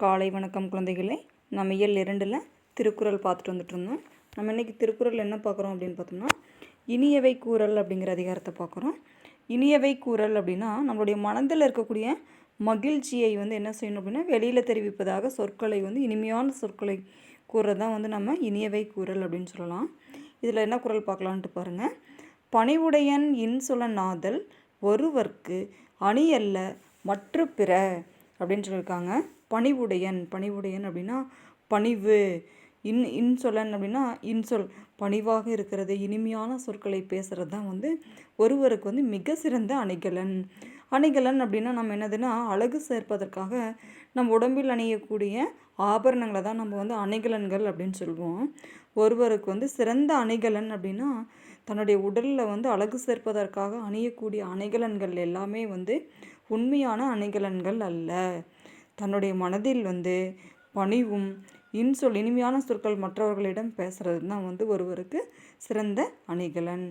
காலை வணக்கம் குழந்தைகளே. நம்ம இயல் 2ல் திருக்குறள் பார்த்துட்டு வந்துட்டு இருந்தோம். நம்ம இன்றைக்கி திருக்குறள் என்ன பார்க்குறோம் அப்படின்னு பார்த்தோம்னா, இனியவை கூறல் அப்படிங்கிற அதிகாரத்தை பார்க்குறோம். இனியவை கூறல் அப்படின்னா நம்மளுடைய மனதில் இருக்கக்கூடிய மகிழ்ச்சியை என்ன செய்யணும் அப்படின்னா வெளியில் தெரிவிப்பதாக சொற்களை இனிமையான சொற்களை கூறுறது தான் நம்ம இனியவை கூறல் அப்படின்னு சொல்லலாம். இதில் என்ன குறள் பார்க்கலான்ட்டு பாருங்கள். பணிவுடையன் இன்சொல நாதல் ஒருவர்க்கு அணியல்ல மற்ற பிற அப்படின்னு சொல்லியிருக்காங்க. பணிவுடையன் அப்படின்னா பணிவு, இன்சொலன் அப்படின்னா இன்சொல், பணிவாக இருக்கிறது, இனிமையான சொற்களை பேசுகிறது தான் ஒருவருக்கு மிக சிறந்த அணிகலன். அணிகலன் அப்படின்னா நம்ம என்னதுன்னா அழகு சேர்ப்பதற்காக நம்ம உடம்பில் அணியக்கூடிய ஆபரணங்களை தான் நம்ம அணிகலன்கள் அப்படின்னு சொல்லுவோம். ஒருவருக்கு சிறந்த அணிகலன் அப்படின்னா தன்னுடைய உடலில் அழகு சேர்ப்பதற்காக அணியக்கூடிய அணிகலன்கள் எல்லாமே உண்மையான அணிகலன்கள் அல்ல. தன்னுடைய மனதில் பணிவும் இன்சொல், இனிமையான சொற்கள் மற்றவர்களிடம் பேசுகிறது தான் ஒருவருக்கு சிறந்த அணிகலன்.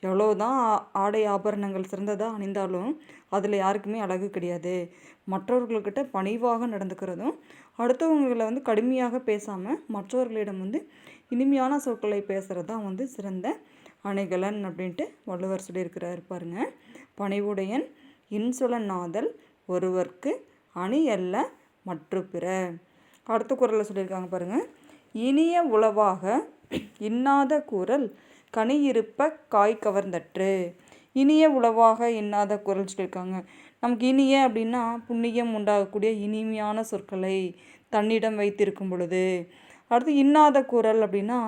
எவ்வளோதான் ஆடை ஆபரணங்கள் சிறந்ததாக அணிந்தாலும் அதில் யாருக்குமே அழகு கிடையாது. மற்றவர்கள்கிட்ட பணிவாக நடந்துக்கிறதும், அடுத்தவங்களை கடுமையாக பேசாமல் மற்றவர்களிடம் இனிமையான சொற்களை பேசுகிறது தான் சிறந்த அணிகலன் அப்படின்ட்டு வள்ளுவர் சொல்லியிருக்கிறார் பாருங்க. பணிவுடையன் இன்சொல நாதல் ஒருவர்க்கு அணி அல்ல மற்ற பிற. அடுத்த குறளில் சொல்லியிருக்காங்க பாருங்கள். இனிய உளவாக இன்னாத கூறல் கனி இருப்ப காய் கவர்ந்தற்று. இனிய உளவாக இன்னாத குறள் சொல்லியிருக்காங்க. நமக்கு இனிய அப்படின்னா புண்ணியம் உண்டாகக்கூடிய இனிமையான சொற்களை தன்னிடம் வைத்திருக்கும் பொழுது. அடுத்து இன்னாத குறள் அப்படின்னா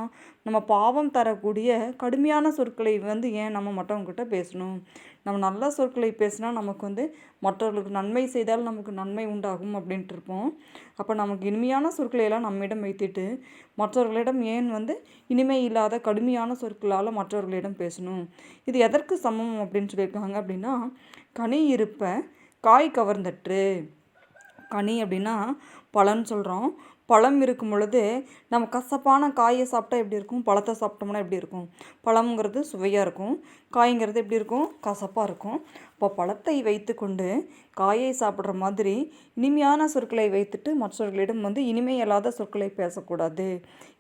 நம்ம பாவம் தரக்கூடிய கடுமையான சொற்களை ஏன் நம்ம மற்றவங்ககிட்ட பேசணும். நம்ம நல்ல சொற்களை பேசினா நமக்கு மற்றவர்களுக்கு நன்மை செய்தால் நமக்கு நன்மை உண்டாகும் அப்படின்ட்டு இருப்போம். அப்போ நமக்கு இனிமையான சொற்களை எல்லாம் நம்மிடம் வைத்துட்டு மற்றவர்களிடம் ஏன் இனிமை இல்லாத கடுமையான சொற்களால் மற்றவர்களிடம் பேசணும். இது எதற்கு சமம் அப்படின்னு சொல்லியிருக்காங்க அப்படின்னா, கனி இருப்ப காய் கவர்ந்தற்று. கனி அப்படின்னா பழம்னு சொல்கிறோம். பழம் இருக்கும் பொழுது நம்ம கசப்பான காயை சாப்பிட்டா எப்படி இருக்கும், பழத்தை சாப்பிட்டோம்னா எப்படி இருக்கும். பழம்ங்கிறது சுவையாக இருக்கும், காய்ங்கிறது எப்படி இருக்கும், கசப்பாக இருக்கும். இப்போ பழத்தை வைத்து கொண்டு காயை சாப்பிட்ற மாதிரி இனிமையான சொற்களை வைத்துட்டு மற்றவர்களிடம் இனிமை இல்லாத சொற்களை பேசக்கூடாது.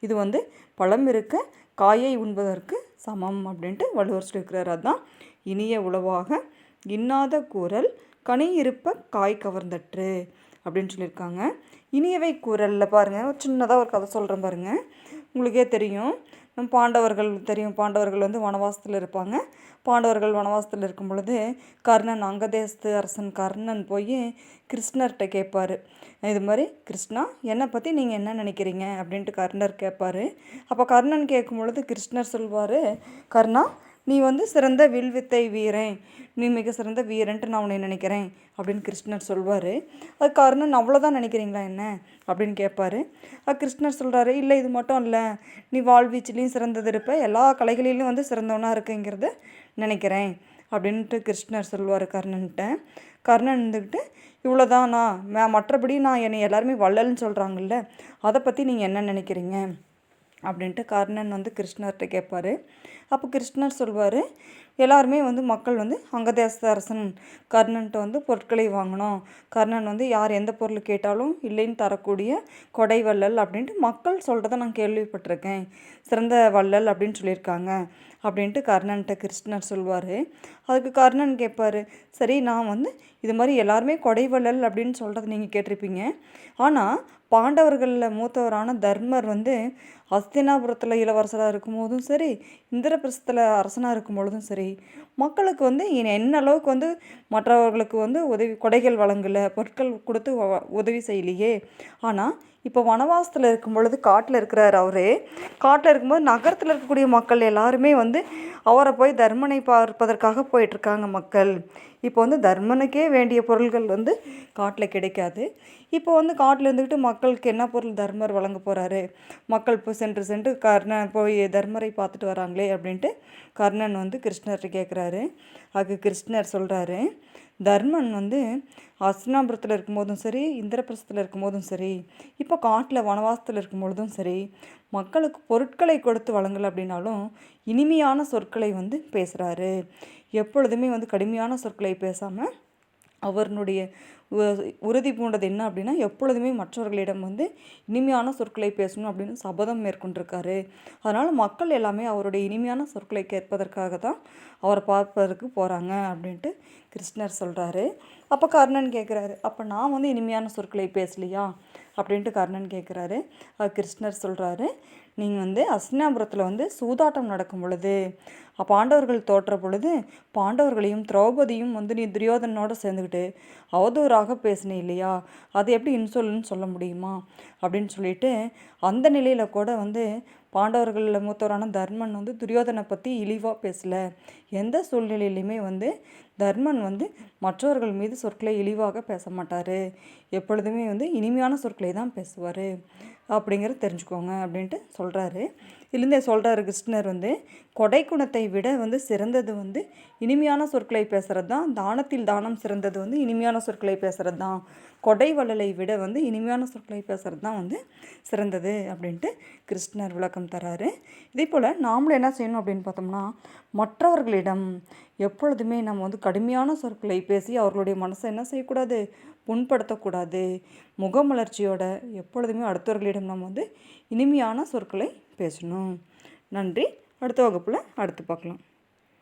இது பழம் இருக்க காயை உண்பதற்கு சமம் அப்படின்ட்டு வள்ளுவர் சொல்லியிருக்கிறார். அதுதான் இனிய உளவாக இன்னாத கூறல் கனி இருப்ப காய் கவர்ந்தற்று அப்படின்னு சொல்லியிருக்காங்க. இனியவை கூறலில் பாருங்கள், சின்னதாக ஒரு கதை சொல்கிறேன் பாருங்கள். உங்களுக்கே தெரியும், நம்ம பாண்டவர்கள் தெரியும். பாண்டவர்கள் வனவாசத்தில் இருப்பாங்க. பாண்டவர்கள் வனவாசத்தில் இருக்கும் பொழுது கர்ணன், அங்கதேசத்து அரசன் கர்ணன் போய் கிருஷ்ணர்கிட்ட கேட்பார். இது மாதிரி, கிருஷ்ணா என்னை பற்றி நீங்கள் என்ன நினைக்கிறீங்க அப்படின்ட்டு கர்ணர் கேட்பார். அப்போ கர்ணன் கேட்கும் பொழுது கிருஷ்ணர் சொல்வார், கர்ணா நீ சிறந்த வில்வித்தை வீரன், நீ மிக சிறந்த வீரன்ட்டு நான் உன்னை நினைக்கிறேன் அப்படின்னு கிருஷ்ணர் சொல்வார். அது கர்ணன் அவ்வளோதான் நினைக்கிறீங்களா என்ன அப்படின்னு கேட்பார். அது கிருஷ்ணர் சொல்கிறாரு, இல்லை இது மட்டும் இல்லை, நீ வாழ்வீச்சிலையும் சிறந்தது இருப்ப, எல்லா கலைகளிலும் சிறந்தவனாக இருக்குங்கிறத நினைக்கிறேன் அப்படின்ட்டு கிருஷ்ணர் சொல்வார் கர்ணன்கிட்ட. கர்ணன் இவ்வளோதானா, மற்றபடி நான் என்னை எல்லாருமே வள்ளல்னு சொல்கிறாங்கல்ல, அதை பற்றி நீங்கள் என்ன நினைக்கிறீங்க அப்படின்ட்டு கர்ணன் கிருஷ்ணர்கிட்ட கேட்பார். அப்போ கிருஷ்ணர் சொல்வார், எல்லாருமே மக்கள் அங்கதேச அரசன் கர்ணன்ட்டு பொருட்களை வாங்கணும். கர்ணன் யார் எந்த பொருள் கேட்டாலும் இல்லைன்னு தரக்கூடிய கொடை வள்ளல் அப்படின்ட்டு மக்கள் சொல்கிறத நான் கேள்விப்பட்டிருக்கேன். சிறந்த வள்ளல் அப்படின்னு சொல்லியிருக்காங்க அப்படின்ட்டு கர்ணன்கிட்ட கிருஷ்ணர் சொல்வார். அதுக்கு கர்ணன் கேட்பார், சரி நான் இது மாதிரி எல்லாருமே கொடை வள்ளல் அப்படின்னு சொல்கிறத நீங்கள் கேட்டிருப்பீங்க. ஆனால் பாண்டவர்களில் மூத்தவரான தர்மர் அஸ்தினாபுரத்தில் இளவரசராக இருக்கும் போதும் சரி, இந்திரபிரஸ்தத்தில் அரசனாக இருக்கும் பொழுதும் சரி, மக்களுக்கு என்ன அளவுக்கு மற்றவர்களுக்கு உதவி கொடைகள் வழங்கலை, பொருட்கள் கொடுத்து உதவி செய்யலையே. ஆனால் இப்போ வனவாசத்தில் இருக்கும் பொழுது காட்டில் இருக்கிறார். அவரே காட்டில் இருக்கும்போது நகரத்தில் இருக்கக்கூடிய மக்கள் எல்லாருமே அவரை போய் தர்மனை பார்ப்பதற்காக போயிட்டுருக்காங்க மக்கள். இப்போ தர்மனுக்கே வேண்டிய பொருள்கள் காட்டில் கிடைக்காது. இப்போ காட்டில் இருந்துக்கிட்டு மக்களுக்கு என்ன பொருள் தர்மர் வழங்க போகிறாரு, மக்கள் இப்போ சென்று சென்று கர்ணன் போய் தர்மரை பார்த்துட்டு வராங்களே அப்படின்ட்டு கர்ணன் கிருஷ்ணர்கிட்ட கேட்குறாரு. அதுக்கு கிருஷ்ணர் சொல்கிறாரு, தர்மன் அஸ்தினாபுரத்தில் இருக்கும்போதும் சரி, இந்திரபிரஸ்தத்தில் இருக்கும்போதும் சரி, இப்போ காட்டில் வனவாசத்தில் இருக்கும்பொழுதும் சரி, மக்களுக்கு பொருட்களை கொடுத்து வழங்கலை அப்படின்னாலும் இனிமையான சொற்களை பேசுகிறாரு. எப்பொழுதுமே கடுமையான சொற்களை பேசாமல் அவருடைய உறுதி பூண்டது என்ன அப்படின்னா எப்பொழுதுமே மற்றவர்களிடம் வந்து இனிமையான சொற்களை பேசணும் அப்படின்னு சபதம் மேற்கொண்டிருக்காரு. அதனால் மக்கள் எல்லாமே அவருடைய இனிமையான சொற்களை கேட்பதற்காக தான் அவரை பார்ப்பதற்கு போகிறாங்க அப்படின்ட்டு கிருஷ்ணர் சொல்கிறாரு. அப்போ கர்ணன் கேட்குறாரு, அப்போ நான் வந்து இனிமையான சொற்களை பேசலையா அப்படின்ட்டு கர்ணன் கேட்குறாரு. கிருஷ்ணர் சொல்கிறாரு, நீங்கள் வந்து அஸ்தினாபுரத்தில் வந்து சூதாட்டம் நடக்கும் பொழுது பாண்டவர்கள் தோற்ற பொழுது பாண்டவர்களையும் திரௌபதியும் வந்து நீ துரியோதனோட சேர்ந்துக்கிட்டு அவதூறாக பேசினே இல்லையா, அது எப்படி இன்சொல்லுன்னு சொல்ல முடியுமா அப்படின்னு சொல்லிட்டு அந்த நிலையில் கூட வந்து பாண்டவர்களில் மூத்தவரான தர்மன் வந்து துரியோதனை பற்றி இழிவாக பேசலை. எந்த சூழ்நிலையிலையுமே வந்து தர்மன் வந்து மற்றவர்கள் மீது சொற்களை இழிவாக பேச மாட்டார், எப்பொழுதுமே வந்து இனிமையான சொற்களை தான் பேசுவார் அப்படிங்கிறத தெரிஞ்சுக்கோங்க அப்படின்ட்டு சொல்கிறாரு. இதுலேருந்தே சொல்கிறாரு கிருஷ்ணர் வந்து கொடை குணத்தை விட வந்து சிறந்தது வந்து இனிமையான சொற்களை பேசுகிறது தான். தானத்தில் தானம் சிறந்தது வந்து இனிமையான சொற்களை பேசுகிறது தான். கொடை வள்ளலை விட வந்து இனிமையான சொற்களை பேசுகிறது தான் வந்து சிறந்தது அப்படின்ட்டு கிருஷ்ணர் விளக்கம் தராரு. இதே போல் நாமளும் என்ன செய்யணும் அப்படின்னு பார்த்தோம்னா மற்றவர்களிடம் எப்பொழுதுமே நம்ம வந்து கடுமையான சொற்களை பேசி அவர்களுடைய மனசை என்ன செய்யக்கூடாது, புண்படுத்தக்கூடாது. முகமலர்ச்சியோட எப்பொழுதுமே அடுத்தவர்களிடம் நம்ம வந்து இனிமையான சொற்களை பேசணும். நன்றி. அடுத்த வகுப்பில் அடுத்து பார்க்கலாம்.